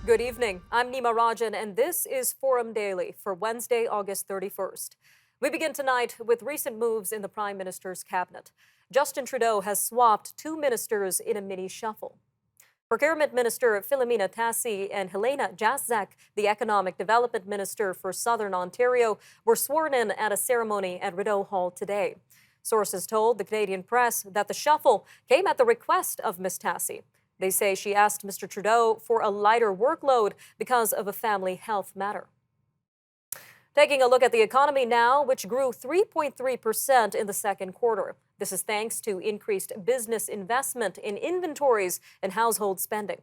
Good evening. I'm Nima Rajan, and this is Forum Daily for Wednesday, August 31st. We begin tonight with recent moves in the Prime Minister's cabinet. Justin Trudeau has swapped two ministers in a mini shuffle. Procurement Minister Philomena Tassi and Helena Jaczak, the Economic Development Minister for Southern Ontario, were sworn in at a ceremony at Rideau Hall today. Sources told the Canadian press that the shuffle came at the request of Ms. Tassi. They say she asked Mr. Trudeau for a lighter workload because of a family health matter. Taking a look at the economy now, which grew 3.3% in the second quarter. This is thanks to increased business investment in inventories and household spending.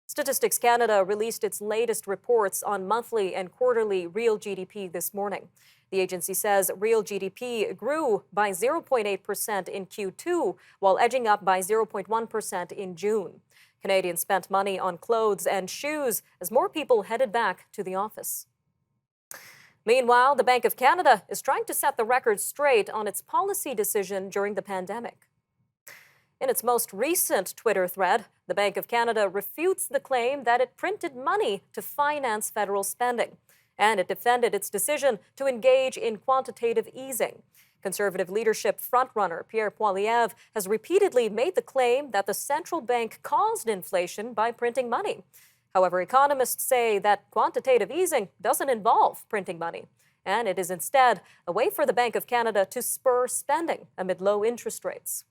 Statistics Canada released its latest reports on monthly and quarterly real GDP this morning. The agency says real GDP grew by 0.8% in Q2, while edging up by 0.1% in June. Canadians spent money on clothes and shoes as more people headed back to the office. Meanwhile, the Bank of Canada is trying to set the record straight on its policy decision during the pandemic. In its most recent Twitter thread, the Bank of Canada refutes the claim that it printed money to finance federal spending, and it defended its decision to engage in quantitative easing. Conservative leadership frontrunner Pierre Poilievre has repeatedly made the claim that the central bank caused inflation by printing money. However, economists say that quantitative easing doesn't involve printing money, and it is instead a way for the Bank of Canada to spur spending amid low interest rates.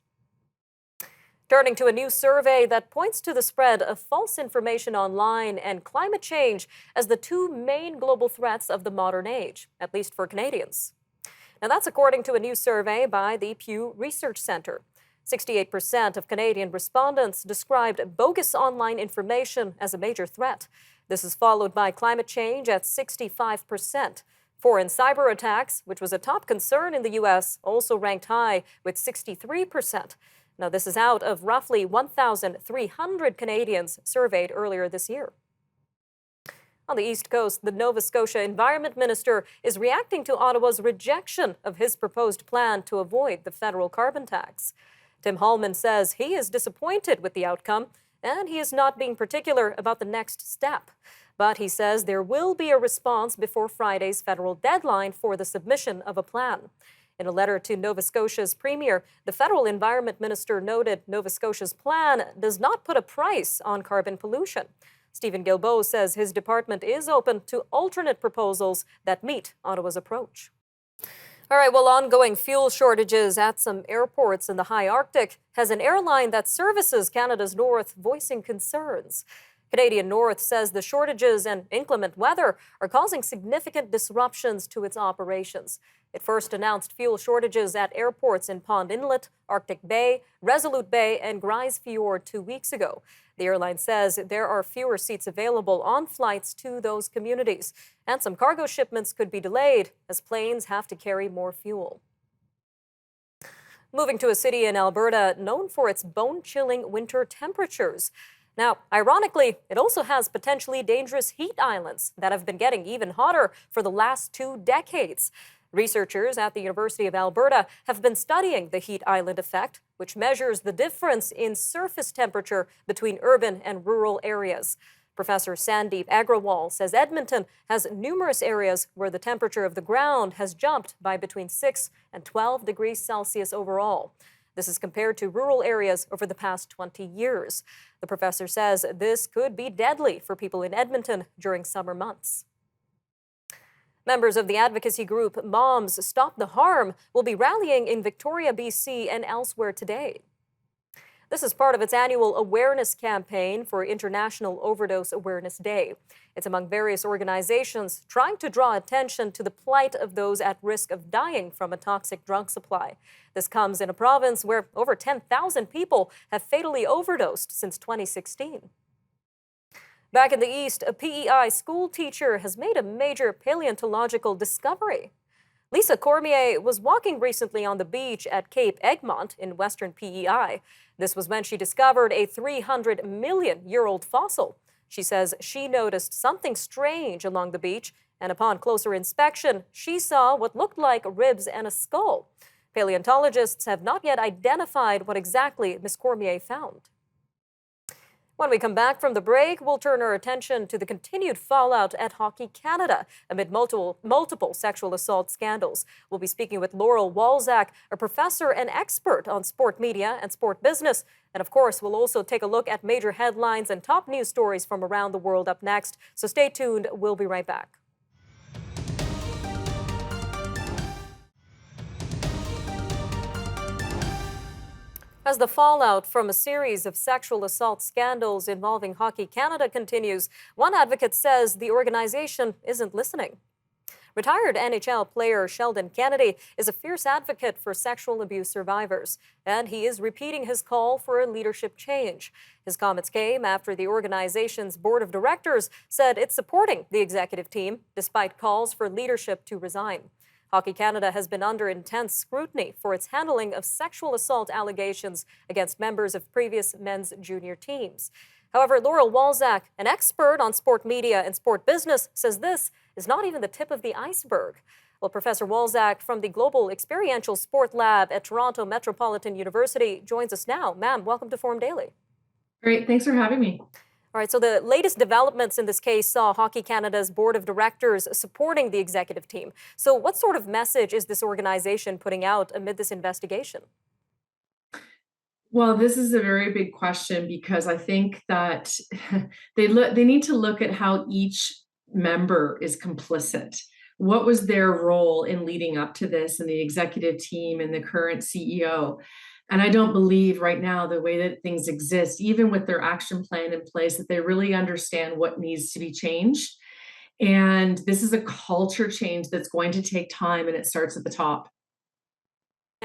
Turning to a new survey that points to the spread of false information online and climate change as the two main global threats of the modern age, at least for Canadians. Now, that's according to a new survey by the Pew Research Centre. 68% of Canadian respondents described bogus online information as a major threat. This is followed by climate change at 65%. Foreign cyber attacks, which was a top concern in the U.S., also ranked high with 63%. Now, this is out of roughly 1,300 Canadians surveyed earlier this year. On the East Coast, the Nova Scotia Environment Minister is reacting to Ottawa's rejection of his proposed plan to avoid the federal carbon tax. Tim Hallman says he is disappointed with the outcome, and he is not being particular about the next step. But he says there will be a response before Friday's federal deadline for the submission of a plan. In a letter to Nova Scotia's Premier, the federal environment minister noted Nova Scotia's plan does not put a price on carbon pollution. Stephen Guilbeault says his department is open to alternate proposals that meet Ottawa's approach. All right, well, ongoing fuel shortages at some airports in the high Arctic has an airline that services Canada's north voicing concerns. Canadian North says the shortages and inclement weather are causing significant disruptions to its operations. It first announced fuel shortages at airports in Pond Inlet, Arctic Bay, Resolute Bay, and Grise Fjord 2 weeks ago. The airline says there are fewer seats available on flights to those communities, and some cargo shipments could be delayed as planes have to carry more fuel. Moving to a city in Alberta known for its bone-chilling winter temperatures. Now, ironically, it also has potentially dangerous heat islands that have been getting even hotter for the last 2 decades. Researchers at the University of Alberta have been studying the heat island effect, which measures the difference in surface temperature between urban and rural areas. Professor Sandeep Agrawal says Edmonton has numerous areas where the temperature of the ground has jumped by between 6 and 12 degrees Celsius overall. This is compared to rural areas over the past 20 years. The professor says this could be deadly for people in Edmonton during summer months. Members of the advocacy group Moms Stop the Harm will be rallying in Victoria, BC, and elsewhere today. This is part of its annual awareness campaign for International Overdose Awareness Day. It's among various organizations trying to draw attention to the plight of those at risk of dying from a toxic drug supply. This comes in a province where over 10,000 people have fatally overdosed since 2016. Back in the East, a PEI school teacher has made a major paleontological discovery. Lisa Cormier was walking recently on the beach at Cape Egmont in western PEI. This was when she discovered a 300-million-year-old fossil. She says she noticed something strange along the beach, and upon closer inspection, she saw what looked like ribs and a skull. Paleontologists have not yet identified what exactly Ms. Cormier found. When we come back from the break, we'll turn our attention to the continued fallout at Hockey Canada amid multiple sexual assault scandals. We'll be speaking with Laurel Walczak, a professor and expert on sport media and sport business. And of course, we'll also take a look at major headlines and top news stories from around the world up next. So stay tuned. We'll be right back. As the fallout from a series of sexual assault scandals involving Hockey Canada continues, one advocate says the organization isn't listening. Retired NHL player Sheldon Kennedy is a fierce advocate for sexual abuse survivors, and he is repeating his call for a leadership change. His comments came after the organization's board of directors said it's supporting the executive team, despite calls for leadership to resign. Hockey Canada has been under intense scrutiny for its handling of sexual assault allegations against members of previous men's junior teams. However, Laurel Walczak, an expert on sport media and sport business, says this is not even the tip of the iceberg. Well, Professor Walczak from the Global Experiential Sport Lab at Toronto Metropolitan University joins us now. Ma'am, welcome to Forum Daily. Great, thanks for having me. All right, so the latest developments in this case saw Hockey Canada's board of directors supporting the executive team. So what sort of message is this organization putting out amid this investigation? Well, this is a very big question because I think that they need to look at how each member is complicit. What was their role in leading up to this, and the executive team and the current CEO? And I don't believe right now, the way that things exist, even with their action plan in place, that they really understand what needs to be changed. And this is a culture change that's going to take time, and it starts at the top.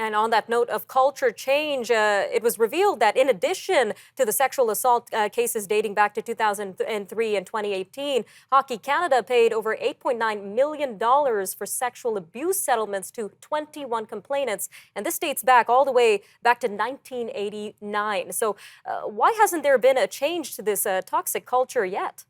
And on that note of culture change, it was revealed that in addition to the sexual assault cases dating back to 2003 and 2018, Hockey Canada paid over $8.9 million for sexual abuse settlements to 21 complainants. And this dates back all the way back to 1989. So why hasn't there been a change to this toxic culture yet?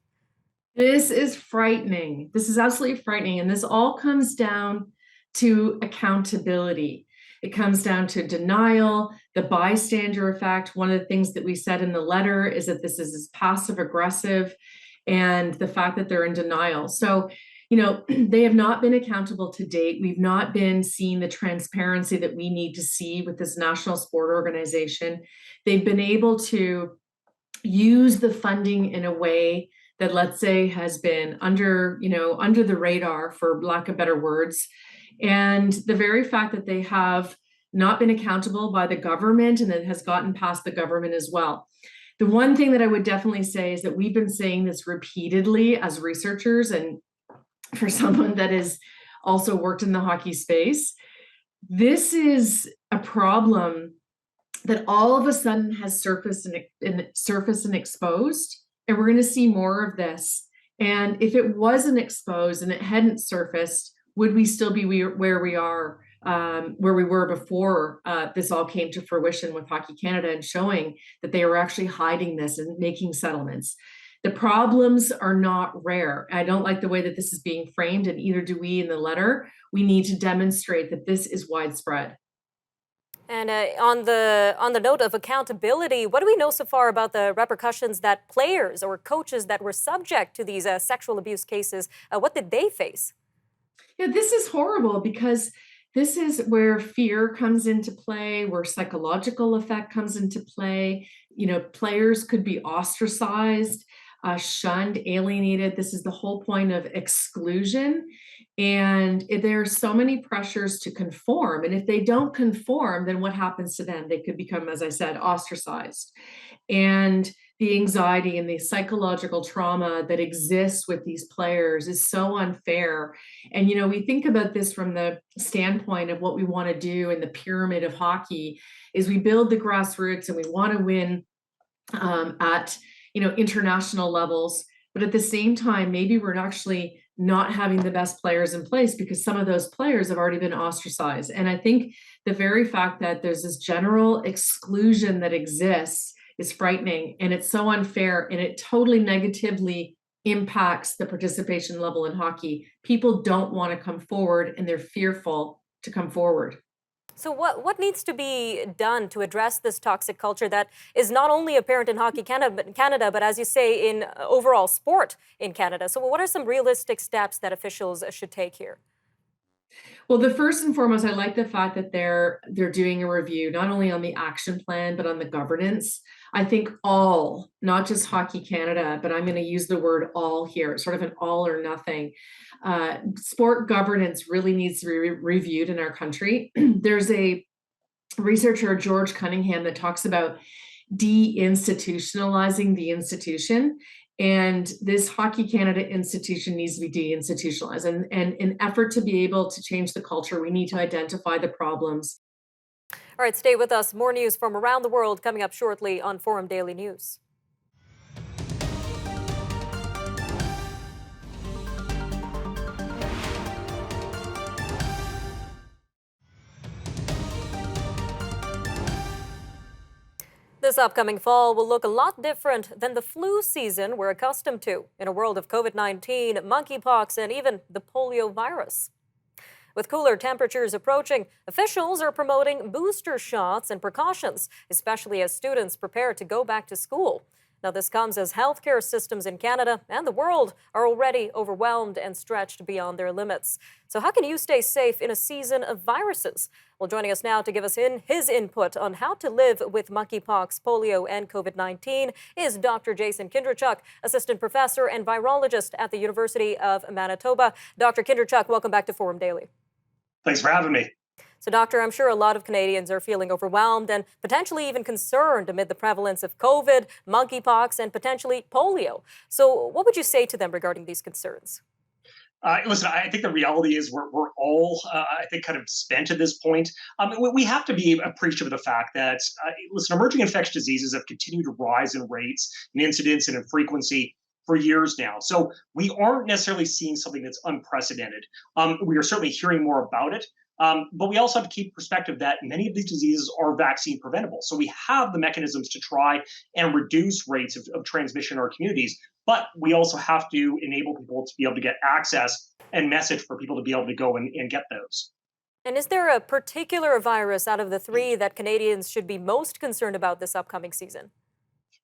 This is frightening. This is absolutely frightening. And this all comes down to accountability. It comes down to denial, the bystander effect. One of the things that we said in the letter is that this is passive aggressive, and the fact that they're in denial. So, they have not been accountable to date. We've not been seeing the transparency that we need to see with this national sport organization. They've been able to use the funding in a way that, let's say, has been under the radar, for lack of better words. And the very fact that they have not been accountable by the government, and it has gotten past the government as well. The one thing that I would definitely say is that we've been saying this repeatedly as researchers, and for someone that has also worked in the hockey space, this is a problem that all of a sudden has surfaced and exposed, and we're going to see more of this. And if it wasn't exposed and it hadn't surfaced, would we still be where we are, where we were before this all came to fruition with Hockey Canada and showing that they were actually hiding this and making settlements? The problems are not rare. I don't like the way that this is being framed, and either do we in the letter. We need to demonstrate that this is widespread. And on the note of accountability, what do we know so far about the repercussions that players or coaches that were subject to these sexual abuse cases, what did they face? Yeah, this is horrible, because this is where fear comes into play, where psychological effect comes into play. Players could be ostracized, shunned, alienated. This is the whole point of exclusion. And there are so many pressures to conform. And if they don't conform, then what happens to them? They could become, as I said, ostracized. And the anxiety and the psychological trauma that exists with these players is so unfair. And, we think about this from the standpoint of what we want to do in the pyramid of hockey is we build the grassroots, and we want to win at, international levels. But at the same time, maybe we're actually not having the best players in place because some of those players have already been ostracized. And I think the very fact that there's this general exclusion that exists is frightening, and it's so unfair, and it totally negatively impacts the participation level in hockey. People don't want to come forward, and they're fearful to come forward. So what needs to be done to address this toxic culture that is not only apparent in Hockey Canada, but as you say, in overall sport in Canada? So what are some realistic steps that officials should take here? Well, the first and foremost, I like the fact that they're doing a review not only on the action plan but on the governance. I think all, not just Hockey Canada, but I'm going to use the word all here, sort of an all or nothing. Sport governance really needs to be reviewed in our country. There's a researcher, George Cunningham, that talks about deinstitutionalizing the institution. And this Hockey Canada institution needs to be deinstitutionalized. And in effort to be able to change the culture, we need to identify the problems. All right, stay with us. More news from around the world coming up shortly on Forum Daily News. This upcoming fall will look a lot different than the flu season we're accustomed to in a world of COVID-19, monkeypox, and even the polio virus. With cooler temperatures approaching, officials are promoting booster shots and precautions, especially as students prepare to go back to school. Now, this comes as healthcare systems in Canada and the world are already overwhelmed and stretched beyond their limits. So, how can you stay safe in a season of viruses? Well, joining us now to give us his input on how to live with monkeypox, polio, and COVID-19 is Dr. Jason Kindrachuk, assistant professor and virologist at the University of Manitoba. Dr. Kindrachuk, welcome back to Forum Daily. Thanks for having me. So, Doctor, I'm sure a lot of Canadians are feeling overwhelmed and potentially even concerned amid the prevalence of COVID, monkeypox, and potentially polio. So, what would you say to them regarding these concerns? Listen, I think the reality is we're all, I think, kind of spent at this point. We have to be appreciative of the fact that, listen, emerging infectious diseases have continued to rise in rates, in incidence, and in frequency for years now. So we aren't necessarily seeing something that's unprecedented. We are certainly hearing more about it. But we also have to keep perspective that many of these diseases are vaccine preventable. So we have the mechanisms to try and reduce rates of transmission in our communities. But we also have to enable people to be able to get access and message for people to be able to go and get those. And is there a particular virus out of the three that Canadians should be most concerned about this upcoming season?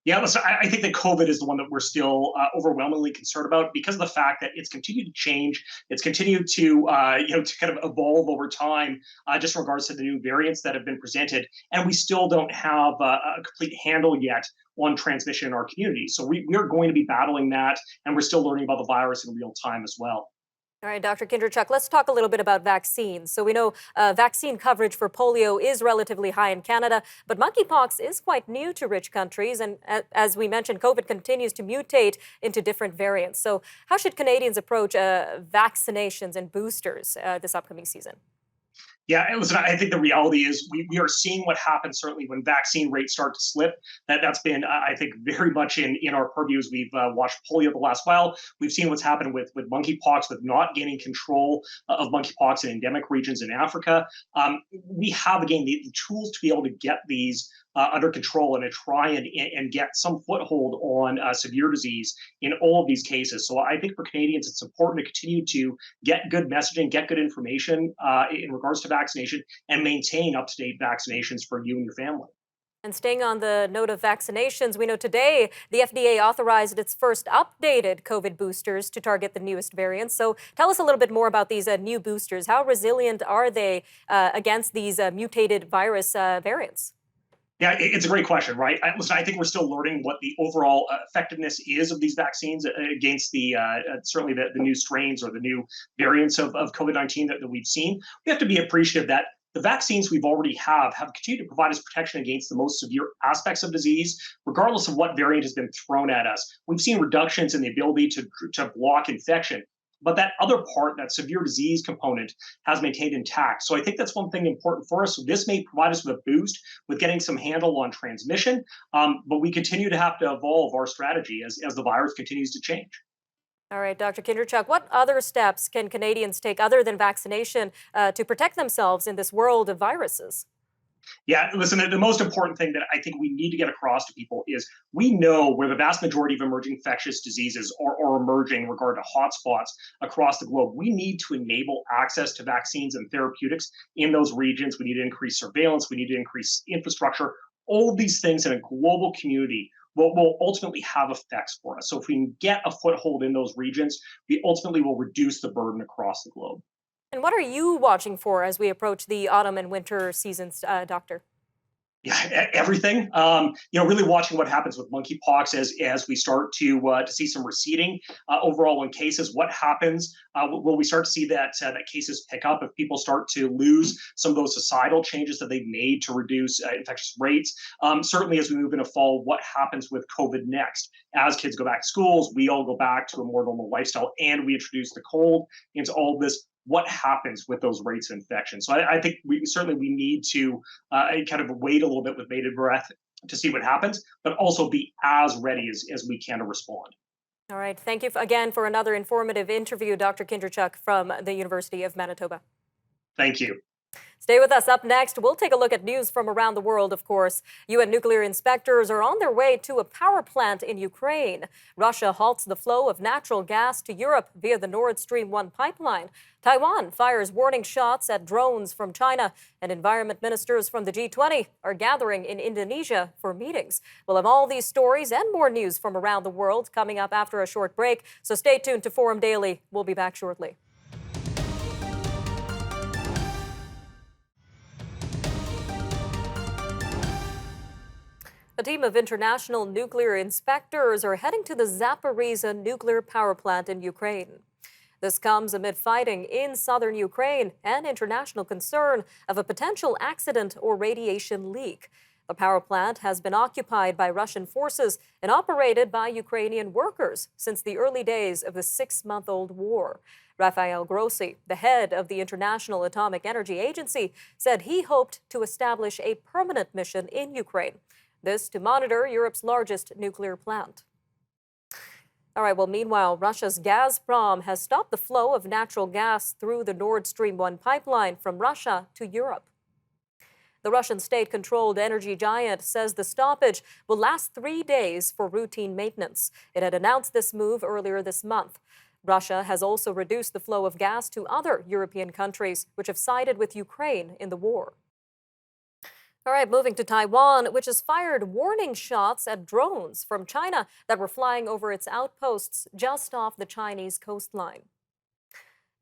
Yeah, listen, I think that COVID is the one that we're still overwhelmingly concerned about because of the fact that it's continued to change. It's continued to, to kind of evolve over time, just in regards to the new variants that have been presented. And we still don't have a complete handle yet on transmission in our community. So we are going to be battling that, and we're still learning about the virus in real time as well. All right, Dr. Kindrachuk, let's talk a little bit about vaccines. So we know vaccine coverage for polio is relatively high in Canada, but monkeypox is quite new to rich countries. And as we mentioned, COVID continues to mutate into different variants. So how should Canadians approach vaccinations and boosters this upcoming season? Yeah, and listen, I think the reality is we are seeing what happens certainly when vaccine rates start to slip. That's been, I think, very much in our purview as we've watched polio the last while. We've seen what's happened with monkeypox, with not gaining control of monkeypox in endemic regions in Africa. We have, again, the tools to be able to get these under control and to try and get some foothold on severe disease in all of these cases. So I think for Canadians, it's important to continue to get good messaging, get good information in regards to vaccination, and maintain up-to-date vaccinations for you and your family. And staying on the note of vaccinations, we know today the FDA authorized its first updated COVID boosters to target the newest variants. So tell us a little bit more about these new boosters. How resilient are they against these mutated virus variants? Yeah, it's a great question, right? Listen, I think we're still learning what the overall effectiveness is of these vaccines against the certainly the new strains or the new variants of COVID-19 that we've seen. We have to be appreciative that the vaccines we've already have continued to provide us protection against the most severe aspects of disease, regardless of what variant has been thrown at us. We've seen reductions in the ability to block infection. But that other part, that severe disease component, has maintained intact. So I think that's one thing important for us. So this may provide us with a boost with getting some handle on transmission, but we continue to have to evolve our strategy as the virus continues to change. All right, Dr. Kindrachuk, what other steps can Canadians take other than vaccination to protect themselves in this world of viruses? Yeah, listen, the most important thing that I think we need to get across to people is we know where the vast majority of emerging infectious diseases are emerging in regard to hotspots across the globe. We need to enable access to vaccines and therapeutics in those regions. We need to increase surveillance. We need to increase infrastructure. All of these things in a global community will ultimately have effects for us. So if we can get a foothold in those regions, we ultimately will reduce the burden across the globe. And what are you watching for as we approach the autumn and winter seasons, Doctor? Yeah, everything. Really watching what happens with monkeypox as we start to see some receding overall in cases. What happens? Will we start to see that cases pick up if people start to lose some of those societal changes that they've made to reduce infectious rates? Certainly, as we move into fall, what happens with COVID next? As kids go back to schools, we all go back to a more normal lifestyle, and we introduce the cold into all of this. What happens with those rates of infection? So I think we need to kind of wait a little bit with bated breath to see what happens, but also be as ready as we can to respond. All right. Thank you again for another informative interview, Dr. Kindrachuk from the University of Manitoba. Thank you. Stay with us. Up next, we'll take a look at news from around the world, of course. UN nuclear inspectors are on their way to a power plant in Ukraine. Russia halts the flow of natural gas to Europe via the Nord Stream 1 pipeline. Taiwan fires warning shots at drones from China. And environment ministers from the G20 are gathering in Indonesia for meetings. We'll have all these stories and more news from around the world coming up after a short break. So stay tuned to Forum Daily. We'll be back shortly. A team of international nuclear inspectors are heading to the Zaporizhzhia nuclear power plant in Ukraine. This comes amid fighting in southern Ukraine and international concern of a potential accident or radiation leak. The power plant has been occupied by Russian forces and operated by Ukrainian workers since the early days of the 6-month-old war. Rafael Grossi, the head of the International Atomic Energy Agency, said he hoped to establish a permanent mission in Ukraine. This to monitor Europe's largest nuclear plant. All right, well, meanwhile, Russia's Gazprom has stopped the flow of natural gas through the Nord Stream 1 pipeline from Russia to Europe. The Russian state-controlled energy giant says the stoppage will last 3 days for routine maintenance. It had announced this move earlier this month. Russia has also reduced the flow of gas to other European countries, which have sided with Ukraine in the war. All right, moving to Taiwan, which has fired warning shots at drones from China that were flying over its outposts just off the Chinese coastline.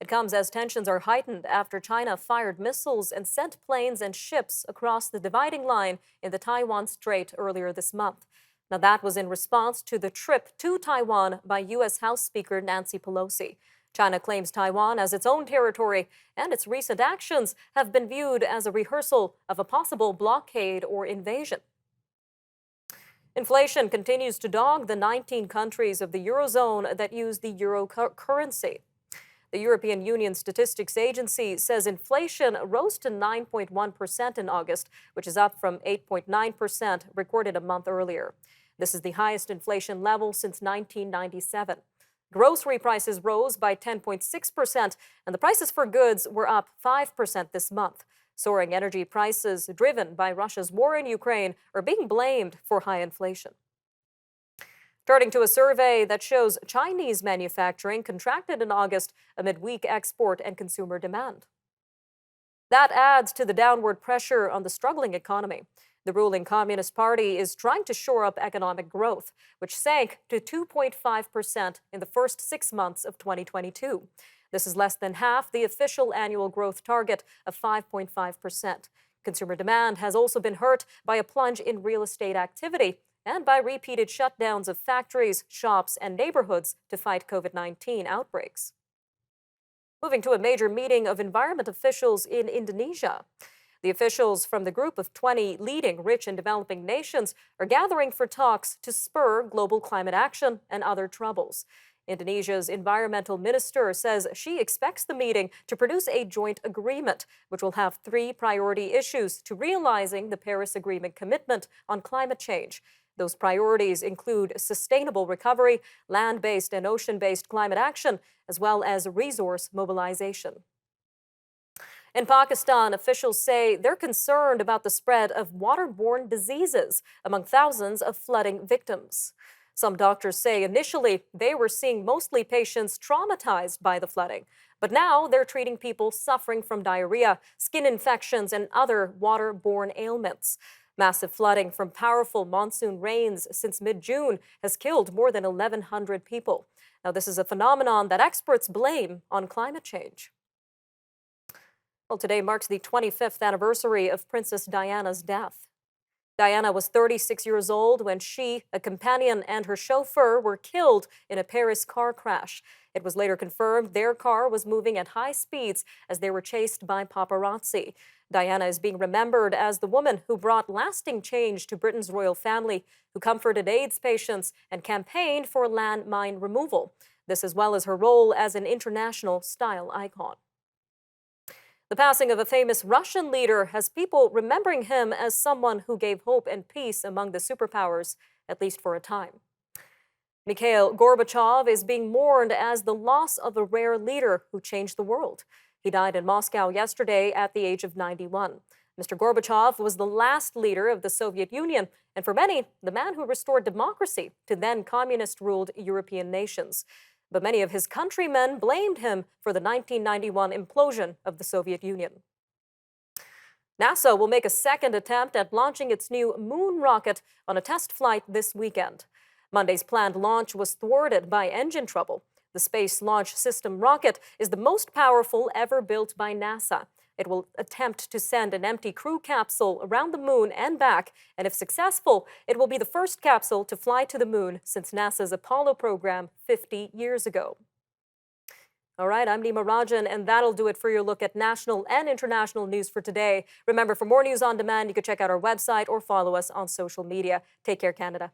It comes as tensions are heightened after China fired missiles and sent planes and ships across the dividing line in the Taiwan Strait earlier this month. Now, that was in response to the trip to Taiwan by U.S. House Speaker Nancy Pelosi. China claims Taiwan as its own territory, and its recent actions have been viewed as a rehearsal of a possible blockade or invasion. Inflation continues to dog the 19 countries of the eurozone that use the euro currency. The European Union Statistics Agency says inflation rose to 9.1% in August, which is up from 8.9% recorded a month earlier. This is the highest inflation level since 1997. Grocery prices rose by 10.6%, and the prices for goods were up 5% this month. Soaring energy prices, driven by Russia's war in Ukraine, are being blamed for high inflation. Turning to a survey that shows Chinese manufacturing contracted in August amid weak export and consumer demand. That adds to the downward pressure on the struggling economy. The ruling Communist Party is trying to shore up economic growth, which sank to 2.5% in the first 6 months of 2022. This is less than half the official annual growth target of 5.5%. Consumer demand has also been hurt by a plunge in real estate activity and by repeated shutdowns of factories, shops, and neighborhoods to fight COVID-19 outbreaks. Moving to a major meeting of environment officials in Indonesia. The officials from the group of 20 leading rich and developing nations are gathering for talks to spur global climate action and other troubles. Indonesia's environmental minister says she expects the meeting to produce a joint agreement, which will have 3 priority issues to realizing the Paris Agreement commitment on climate change. Those priorities include sustainable recovery, land-based and ocean-based climate action, as well as resource mobilization. In Pakistan, officials say they're concerned about the spread of waterborne diseases among thousands of flooding victims. Some doctors say initially they were seeing mostly patients traumatized by the flooding, but now they're treating people suffering from diarrhea, skin infections, and other waterborne ailments. Massive flooding from powerful monsoon rains since mid-June has killed more than 1,100 people. Now, this is a phenomenon that experts blame on climate change. Well, today marks the 25th anniversary of Princess Diana's death. Diana was 36 years old when she, a companion, and her chauffeur were killed in a Paris car crash. It was later confirmed their car was moving at high speeds as they were chased by paparazzi. Diana is being remembered as the woman who brought lasting change to Britain's royal family, who comforted AIDS patients and campaigned for landmine removal. This as well as her role as an international style icon. The passing of a famous Russian leader has people remembering him as someone who gave hope and peace among the superpowers, at least for a time. Mikhail Gorbachev is being mourned as the loss of a rare leader who changed the world. He died in Moscow yesterday at the age of 91. Mr. Gorbachev was the last leader of the Soviet Union, and for many, the man who restored democracy to then communist-ruled European nations. But many of his countrymen blamed him for the 1991 implosion of the Soviet Union. NASA will make a second attempt at launching its new moon rocket on a test flight this weekend. Monday's planned launch was thwarted by engine trouble. The Space Launch System rocket is the most powerful ever built by NASA. It will attempt to send an empty crew capsule around the moon and back, and if successful, it will be the first capsule to fly to the moon since NASA's Apollo program 50 years ago. All right, I'm Nima Rajan, and that'll do it for your look at national and international news for today. Remember, for more news on demand, you can check out our website or follow us on social media. Take care, Canada.